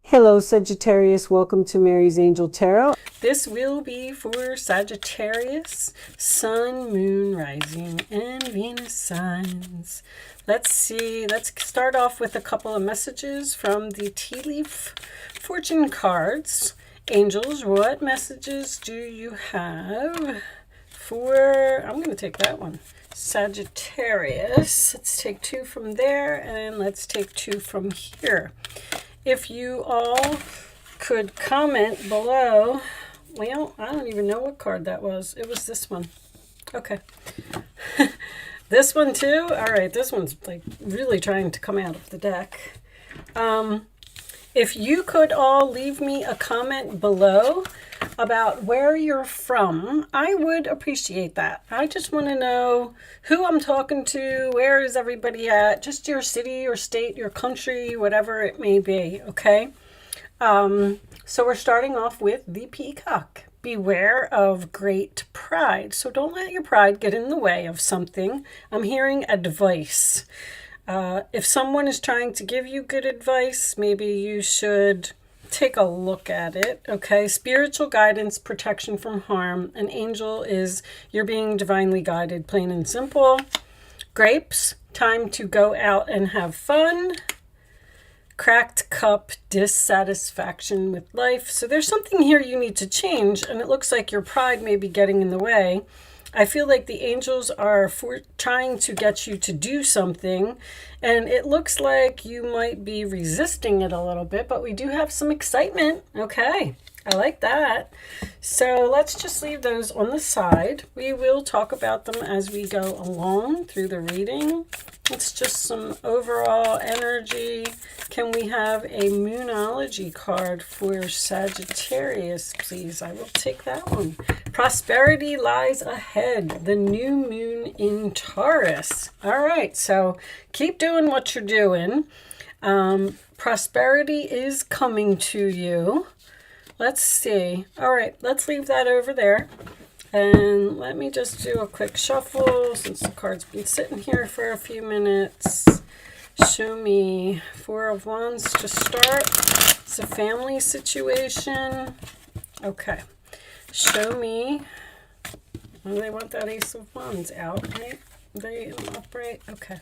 Hello Sagittarius, welcome to Mary's Angel Tarot. This will be for Sagittarius, Sun, Moon, Rising, and Venus signs. Let's see, let's start off with a couple of messages from the tea leaf fortune cards. Angels, what messages do you have for, I'm going to take that one, Sagittarius. Let's take two from there and let's take two from here. If you all could comment below. Well, I don't even know what card that was. It was this one. Okay. This one too? All right, this one's like really trying to come out of the deck. If you could all leave me a comment below about where you're from, I would appreciate that. I just want to know who I'm talking to, where is everybody at, just your city or state, your country, whatever it may be, okay? So we're starting off with the peacock. Beware of great pride. So don't let your pride get in the way of something. I'm hearing advice. If someone is trying to give you good advice, maybe you should take a look at it, okay? Spiritual guidance, protection from harm. An angel is you're being divinely guided, plain and simple. Grapes, time to go out and have fun. Cracked cup, dissatisfaction with life. So there's something here you need to change, and it looks like your pride may be getting in the way. I feel like the angels are trying to get you to do something, and it looks like you might be resisting it a little bit, but we do have some excitement. Okay, I like that. So let's just leave those on the side. We will talk about them as we go along through the reading. It's just some overall energy. Can we have a Moonology card for Sagittarius, please? I will take that one. Prosperity lies ahead. The new moon in Taurus. All right, so keep doing what you're doing. Prosperity is coming to you. Let's see. All right, let's leave that over there. And let me just do a quick shuffle since the card's been sitting here for a few minutes. Show me Four of Wands to start. It's a family situation. Okay. Show me. Oh, they want that Ace of Wands out, right? They upright. Okay.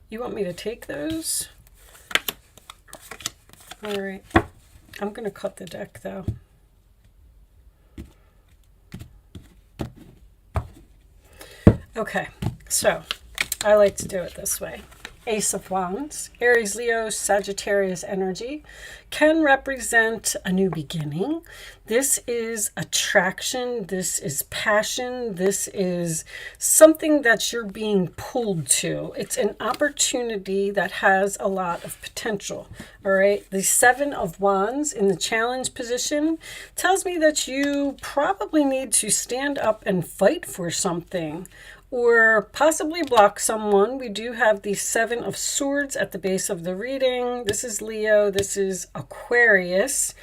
You want me to take those? All right. I'm going to cut the deck, though. Okay, so I like to do it this way. Ace of Wands, Aries, Leo, Sagittarius energy can represent a new beginning. This is attraction. This is passion. This is something that you're being pulled to. It's an opportunity that has a lot of potential. All right. The Seven of Wands in the challenge position tells me that you probably need to stand up and fight for something, or possibly block someone. We do have the Seven of Swords at the base of the reading. This is Leo. This is Aquarius.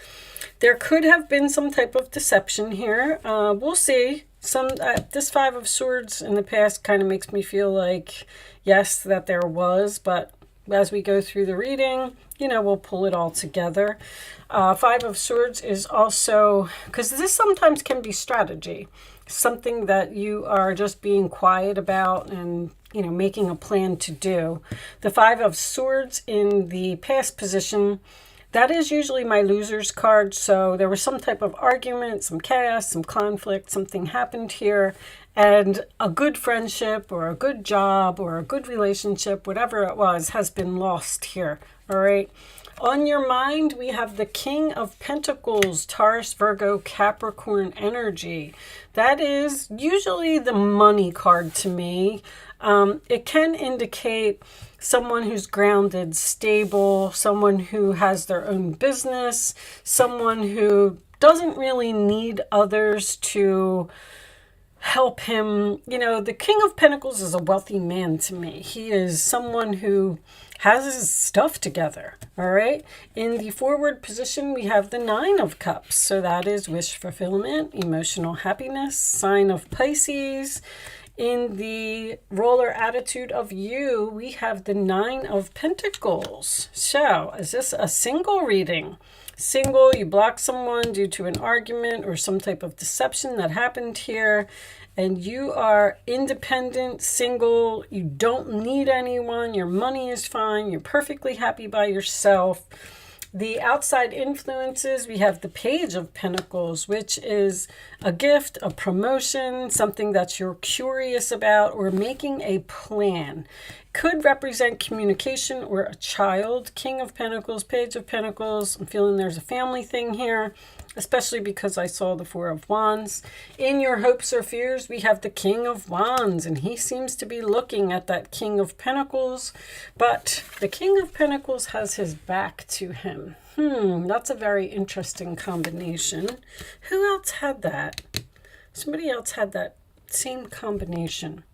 There could have been some type of deception here. We'll see. This Five of Swords in the past kind of makes me feel like, yes, that there was, but as we go through the reading, you know, we'll pull it all together. Five of Swords is also, because this sometimes can be strategy, something that you are just being quiet about and, you know, making a plan to do. The Five of Swords in the past position, that is usually my loser's card. So there was some type of argument, some chaos, some conflict, something happened here, and a good friendship or a good job or a good relationship, whatever it was, has been lost here. All right. On your mind, we have the King of Pentacles, Taurus, Virgo, Capricorn energy. That is usually the money card to me. It can indicate someone who's grounded, stable, someone who has their own business, someone who doesn't really need others to help him. You know, the King of Pentacles is a wealthy man to me. He is someone who has his stuff together. All right. In the forward position, we have the Nine of Cups. So that is wish fulfillment, emotional happiness, sign of Pisces. In the roller attitude of you, we have the Nine of Pentacles. So, is this a single reading? Single, you block someone due to an argument or some type of deception that happened here, and you are independent, single, you don't need anyone, your money is fine, you're perfectly happy by yourself. The outside influences, we have the Page of Pentacles, which is a gift, a promotion, something that you're curious about, or making a plan. Could represent communication or a child. King of Pentacles, Page of Pentacles. I'm feeling there's a family thing here, especially because I saw the Four of Wands. In your hopes or fears, we have the King of Wands, and he seems to be looking at that King of Pentacles, but the King of Pentacles has his back to him. That's a very interesting combination. Who else had that? Somebody else had that same combination.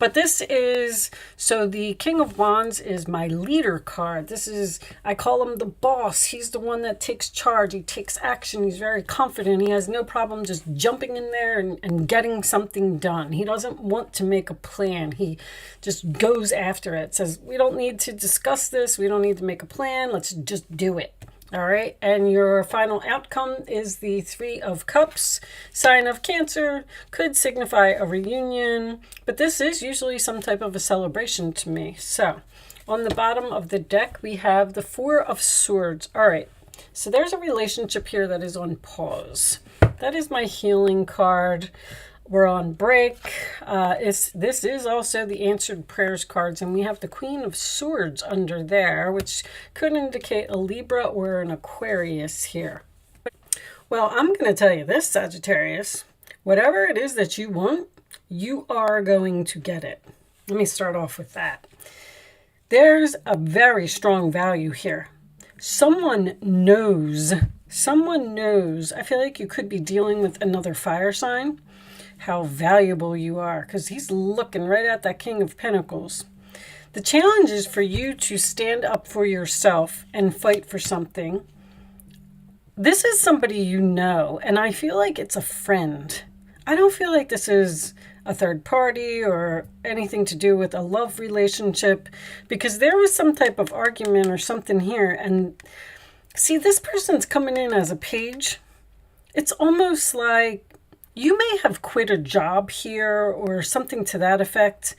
But this is, so the King of Wands is my leader card. This is, I call him the boss. He's the one that takes charge. He takes action. He's very confident. He has no problem just jumping in there and getting something done. He doesn't want to make a plan. He just goes after it. Says, we don't need to discuss this. We don't need to make a plan. Let's just do it. All right, and your final outcome is the Three of Cups. Sign of Cancer, could signify a reunion, but this is usually some type of a celebration to me. So, on the bottom of the deck, we have the Four of Swords. All right, so there's a relationship here that is on pause. That is my healing card. We're on break. This is also the answered prayers cards, and we have the Queen of Swords under there, which could indicate a Libra or an Aquarius here. Well, I'm going to tell you this, Sagittarius. Whatever it is that you want, you are going to get it. Let me start off with that. There's a very strong value here. Someone knows. I feel like you could be dealing with another fire sign. How valuable you are, because he's looking right at that King of Pentacles. The challenge is for you to stand up for yourself and fight for something. This is somebody you know, and I feel like it's a friend. I don't feel like this is a third party or anything to do with a love relationship, because there was some type of argument or something here. And see, this person's coming in as a page. It's almost like you may have quit a job here or something to that effect,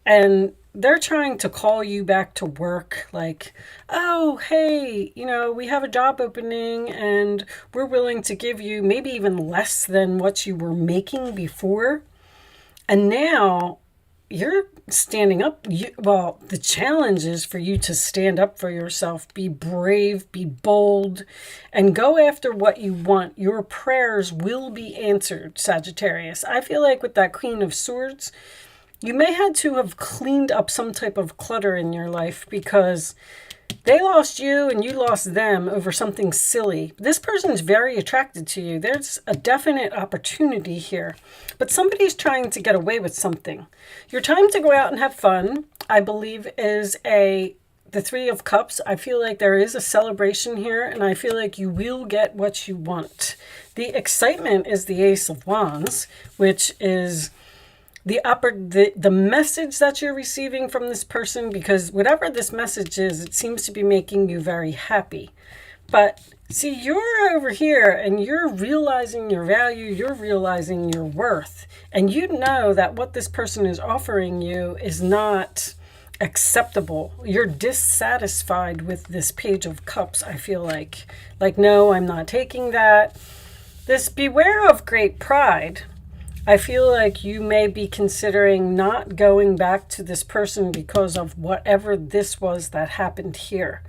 and they're trying to call you back to work like, oh, hey, we have a job opening and we're willing to give you maybe even less than what you were making before. And now you're standing up. The challenge is for you to stand up for yourself, be brave, be bold, and go after what you want. Your prayers will be answered, Sagittarius. I feel like with that Queen of Swords, you may have to have cleaned up some type of clutter in your life because they lost you and you lost them over something silly. This person's very attracted to you. There's a definite opportunity here, but somebody's trying to get away with something. Your time to go out and have fun, I believe, is the Three of Cups. I feel like there is a celebration here, and I feel like you will get what you want. The excitement is the Ace of Wands, which is the message that you're receiving from this person, because whatever this message is, it seems to be making you very happy. But see, you're over here and you're realizing your value, you're realizing your worth, and you know that what this person is offering you is not acceptable. You're dissatisfied with this Page of Cups, I feel like. Like, no, I'm not taking that. This beware of great pride. I feel like you may be considering not going back to this person because of whatever this was that happened here.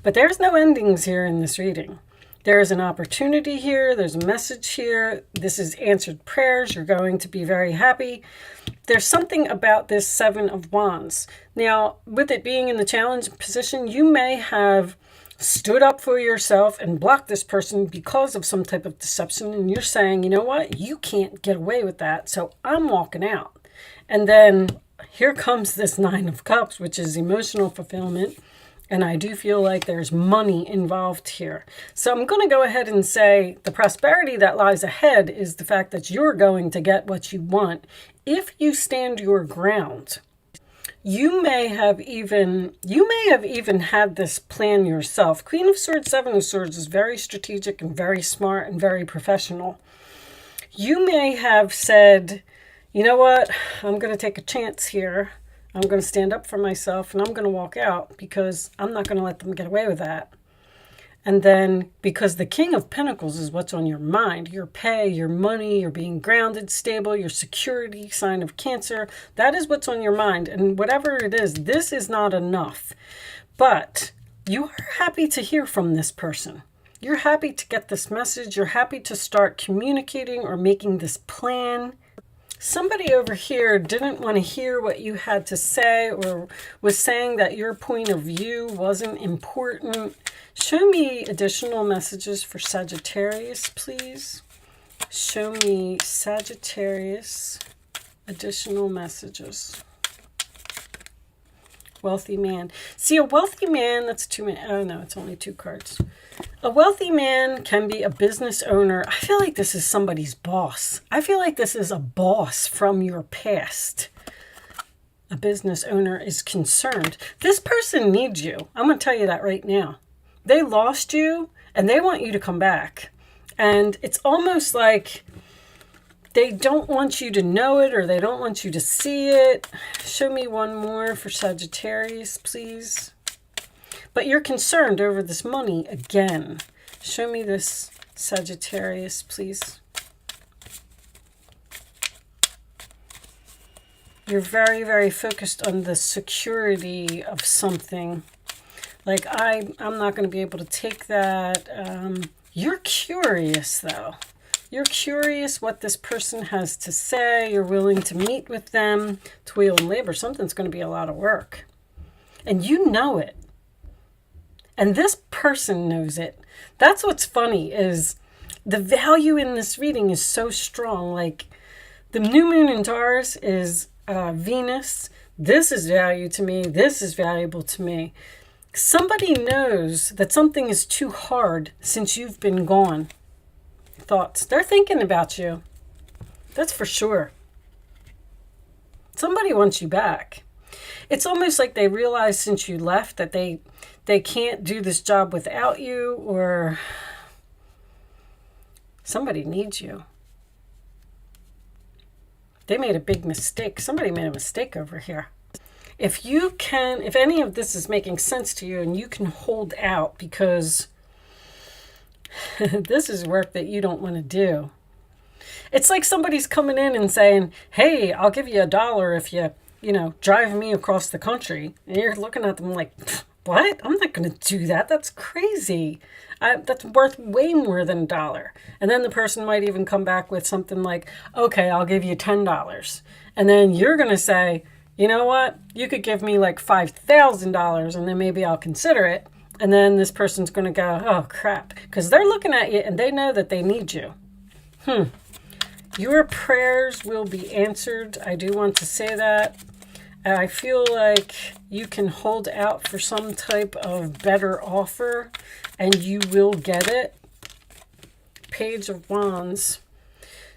But there's no endings here in this reading. There is an opportunity here. There's a message here. This is answered prayers. You're going to be very happy. There's something about this Seven of Wands. Now, with it being in the challenge position, you may have stood up for yourself and blocked this person because of some type of deception, and you're saying, you know what, you can't get away with that, so I'm walking out. And then here comes this Nine of Cups, which is emotional fulfillment, And I do feel like there's money involved here. So I'm going to go ahead and say the prosperity that lies ahead is the fact that you're going to get what you want if you stand your ground. You may have even had this plan yourself. Queen of Swords, Seven of Swords is very strategic and very smart and very professional. You may have said, you know what, I'm going to take a chance here. I'm going to stand up for myself and I'm going to walk out because I'm not going to let them get away with that. And then because the King of Pentacles is what's on your mind, your pay, your money, your being grounded, stable, your security, sign of Cancer, that is what's on your mind. And whatever it is, this is not enough. But you are happy to hear from this person. You're happy to get this message. You're happy to start communicating or making this plan. Somebody over here didn't want to hear what you had to say or was saying that your point of view wasn't important. Show me additional messages for Sagittarius, please. Show me Sagittarius additional messages. Wealthy man. See, a wealthy man, that's too many. Oh, no, it's only 2 cards. A wealthy man can be a business owner. I feel like this is somebody's boss. I feel like this is a boss from your past. A business owner is concerned. This person needs you. I'm going to tell you that right now. They lost you and they want you to come back. And it's almost like they don't want you to know it or they don't want you to see it. Show me one more for Sagittarius, please. But you're concerned over this money again. Show me this, Sagittarius, please. You're very, very focused on the security of something. Like, I'm not going to be able to take that. You're curious, though. You're curious what this person has to say. You're willing to meet with them. Toil and labor. Something's going to be a lot of work. And you know it. And this person knows it. That's what's funny is the value in this reading is so strong. Like the new moon in Taurus is Venus. This is value to me. This is valuable to me. Somebody knows that something is too hard since you've been gone. Thoughts. They're thinking about you. That's for sure. Somebody wants you back. It's almost like they realize since you left that they can't do this job without you, or somebody needs you. They made a big mistake. Somebody made a mistake over here. If any of this is making sense to you and you can hold out, because this is work that you don't want to do. It's like somebody's coming in and saying, hey, I'll give you $1 if you drive me across the country. And you're looking at them like, what? I'm not going to do that. That's crazy. That's worth way more than $1. And then the person might even come back with something like, okay, I'll give you $10. And then you're going to say, you know what? You could give me like $5,000 and then maybe I'll consider it. And then this person's going to go, oh, crap. Because they're looking at you and they know that they need you. Your prayers will be answered. I do want to say that. I feel like you can hold out for some type of better offer and you will get it. Page of Wands.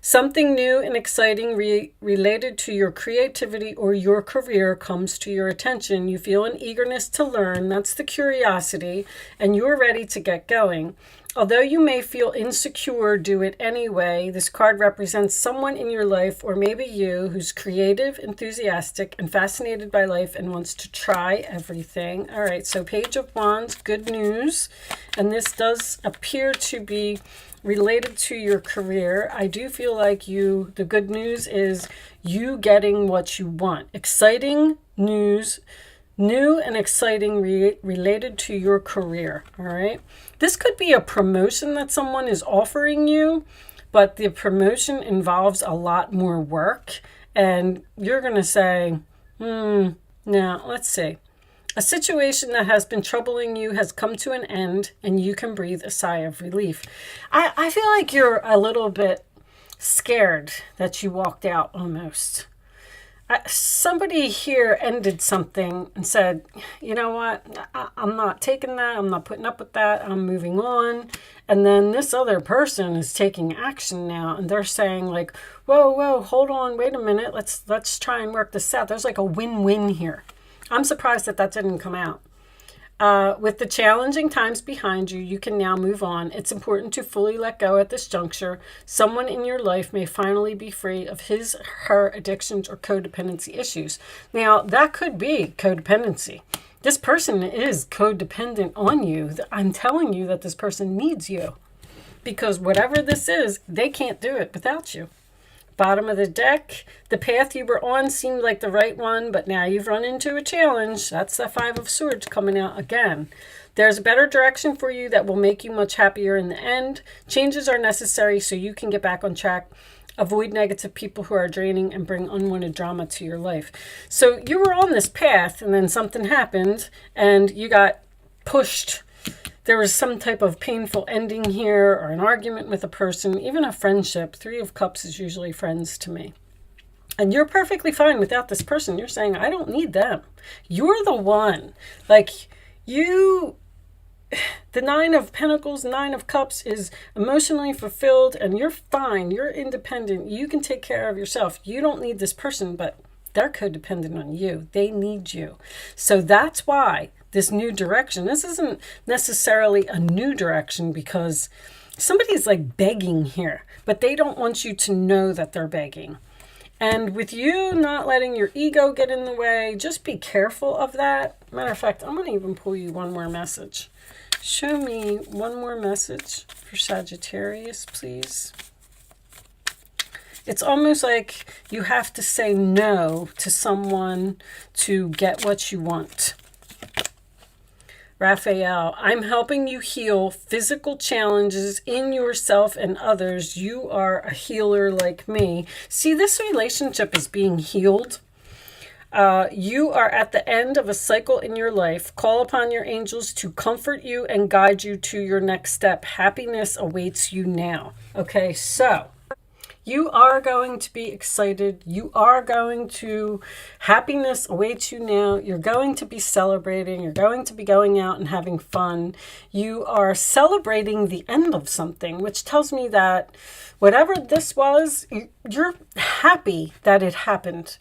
Something new and exciting related to your creativity or your career comes to your attention. You feel an eagerness to learn. That's the curiosity. And you're ready to get going. Although you may feel insecure, do it anyway. This card represents someone in your life, or maybe you, who's creative, enthusiastic, and fascinated by life and wants to try everything. All right, so Page of Wands, good news. And this does appear to be related to your career. I do feel like the good news is you getting what you want. Exciting news, new and exciting related to your career. All right. This could be a promotion that someone is offering you, but the promotion involves a lot more work. And you're going to say, now let's see. A situation that has been troubling you has come to an end and you can breathe a sigh of relief. I feel like you're a little bit scared that you walked out almost. somebody here ended something and said, you know what, I'm not taking that. I'm not putting up with that. I'm moving on. And then this other person is taking action now. And they're saying like, whoa, hold on, wait a minute. Let's try and work this out. There's like a win-win here. I'm surprised that didn't come out. With the challenging times behind you, you can now move on. It's important to fully let go at this juncture. Someone in your life may finally be free of his, her addictions or codependency issues. Now, that could be codependency. This person is codependent on you. I'm telling you that this person needs you. Because whatever this is, they can't do it without you. Bottom of the deck, the path you were on seemed like the right one, but now you've run into a challenge. That's the Five of Swords coming out again. There's a better direction for you that will make you much happier in the end. Changes are necessary so you can get back on track. Avoid negative people who are draining and bring unwanted drama to your life. So you were on this path and then something happened and you got pushed. There was some type of painful ending here or an argument with a person, even a friendship. Three of Cups is usually friends to me. And you're perfectly fine without this person. You're saying, I don't need them. You're the one. Like you, the Nine of Pentacles, Nine of Cups is emotionally fulfilled and you're fine. You're independent. You can take care of yourself. You don't need this person, but they're codependent on you. They need you. So that's why this new direction, this isn't necessarily a new direction because somebody's like begging here, but they don't want you to know that they're begging. And with you not letting your ego get in the way, just be careful of that. Matter of fact, I'm going to even pull you one more message. Show me one more message for Sagittarius, please. It's almost like you have to say no to someone to get what you want. Raphael, I'm helping you heal physical challenges in yourself and others. You are a healer like me. See, this relationship is being healed. You are at the end of a cycle in your life. Call upon your angels to comfort you and guide you to your next step. Happiness awaits you now. Okay, so you are going to be excited. You are going to, happiness awaits you now. You're going to be celebrating. You're going to be going out and having fun. You are celebrating the end of something, which tells me that whatever this was, you're happy that it happened.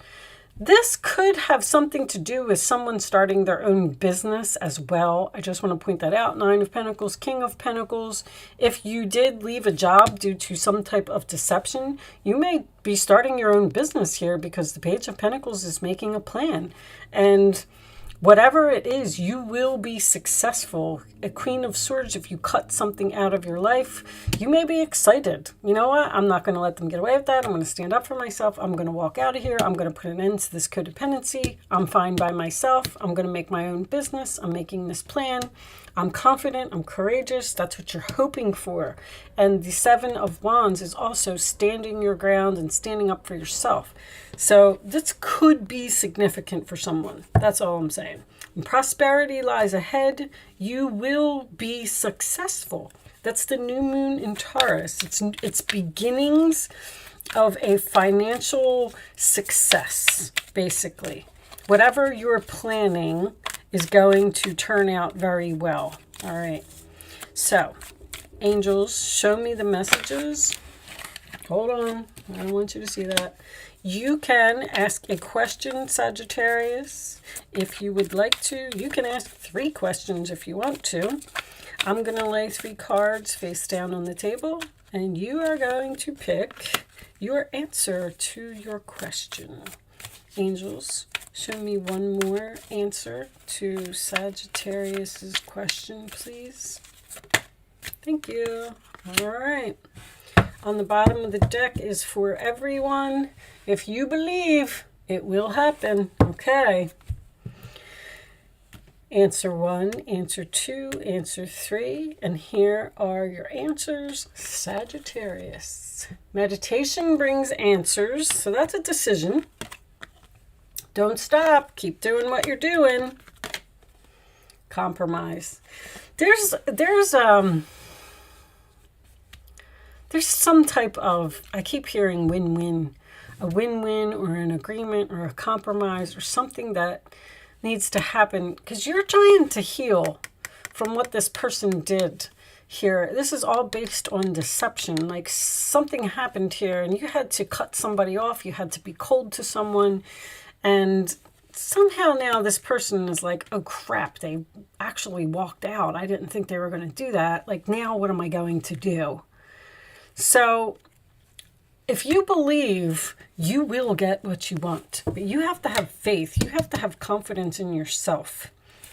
This could have something to do with someone starting their own business as well. I just want to point that out. Nine of Pentacles, King of Pentacles. If you did leave a job due to some type of deception, you may be starting your own business here because the Page of Pentacles is making a plan. And whatever it is, you will be successful. A Queen of Swords, if you cut something out of your life, you may be excited. You know what? I'm not going to let them get away with that. I'm going to stand up for myself. I'm going to walk out of here. I'm going to put an end to this codependency. I'm fine by myself. I'm going to make my own business. I'm making this plan. I'm confident. I'm courageous. That's what you're hoping for. And the Seven of Wands is also standing your ground and standing up for yourself. So this could be significant for someone. That's all I'm saying. And prosperity lies ahead. You will be successful. That's the new moon in Taurus. It's beginnings of a financial success, basically. Whatever you're planning is going to turn out very well. All right. So, angels, show me the messages. Hold on. I don't want you to see that. You can ask a question, Sagittarius, if you would like to. You can ask 3 questions if you want to. I'm going to lay 3 cards face down on the table, and you are going to pick your answer to your question. Angels, show me one more answer to Sagittarius's question, please. Thank you. All right. On the bottom of the deck is for everyone. If you believe, it will happen. Okay. Answer 1, answer 2, answer 3. And here are your answers, Sagittarius. Meditation brings answers. So that's a decision. Don't stop. Keep doing what you're doing. Compromise. There's some type of, I keep hearing win-win. a win-win or an agreement or a compromise or something that needs to happen, because you're trying to heal from what this person did here. This is all based on deception. Like something happened here and you had to cut somebody off. You had to be cold to someone. And somehow now this person is like, oh crap, they actually walked out. I didn't think they were going to do that. Like, now what am I going to do? So if you believe, you will get what you want, but you have to have faith. You have to have confidence in yourself.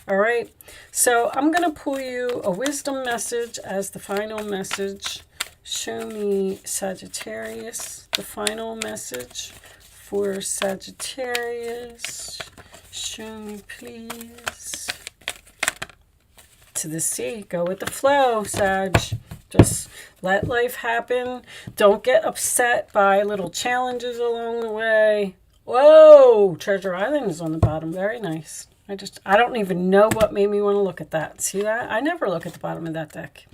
All right. So I'm going to pull you a wisdom message as the final message. Show me, Sagittarius, the final message for Sagittarius. Show me, please. To the sea. Go with the flow, Sag. Just let life happen. Don't get upset by little challenges along the way. Whoa! Treasure Island is on the bottom. Very nice. I don't even know what made me want to look at that. See that? I never look at the bottom of that deck.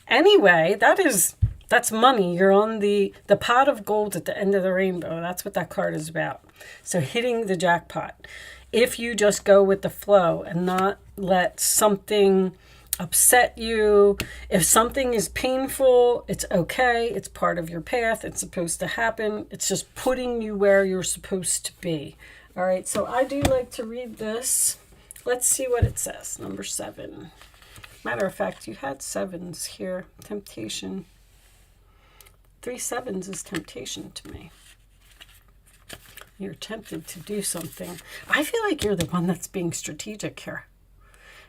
Anyway, that's money. You're on the pot of gold at the end of the rainbow. That's what that card is about. So hitting the jackpot. If you just go with the flow and not let something upset you. If something is painful, it's okay. It's part of your path. It's supposed to happen. It's just putting you where you're supposed to be. All right, so I do like to read this. Let's see what it says. Number 7. Matter of fact, you had 7s here. Temptation. 3 7s is temptation to me. You're tempted to do something. I feel like you're the one that's being strategic here.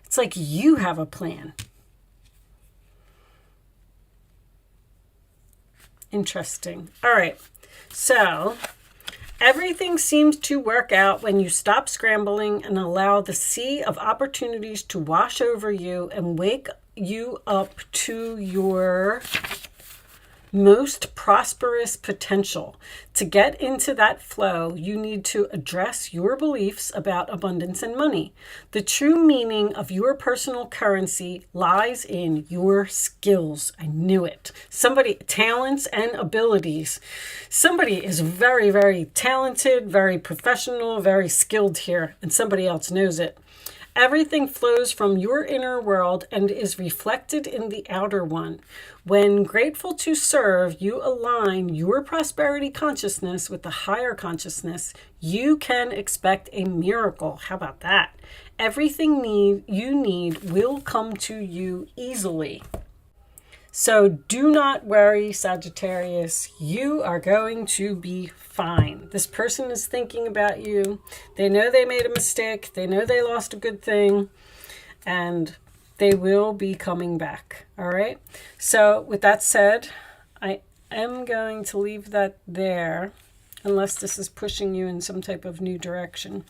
It's like you have a plan. Interesting. All right, so everything seems to work out when you stop scrambling and allow the sea of opportunities to wash over you and wake you up to your most prosperous potential. To get into that flow, you need to address your beliefs about abundance and money. The true meaning of your personal currency lies in your skills. I knew it. Talents and abilities. Somebody is very, very talented, very professional, very skilled here, and somebody else knows it. Everything flows from your inner world and is reflected in the outer one. When grateful to serve, you align your prosperity consciousness with the higher consciousness. You can expect a miracle. How about that? Everything you need will come to you easily. So do not worry, Sagittarius. You are going to be fine. This person is thinking about you. They know they made a mistake. They know they lost a good thing. And they will be coming back. All right? So with that said, I am going to leave that there. Unless this is pushing you in some type of new direction.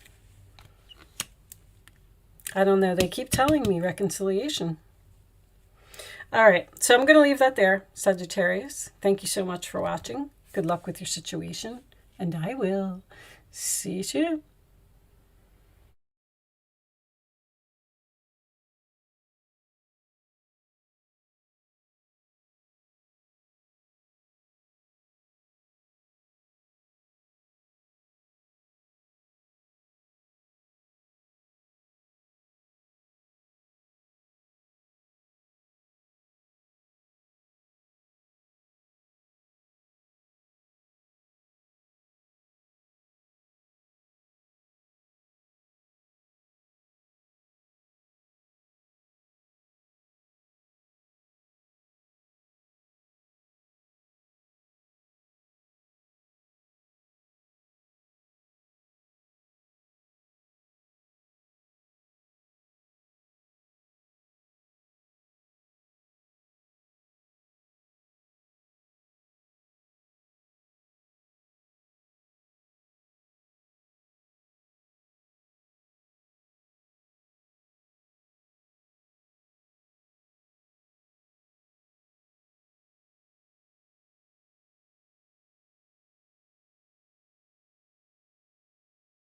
I don't know. They keep telling me reconciliation. All right, so I'm going to leave that there, Sagittarius. Thank you so much for watching. Good luck with your situation, and I will see you soon.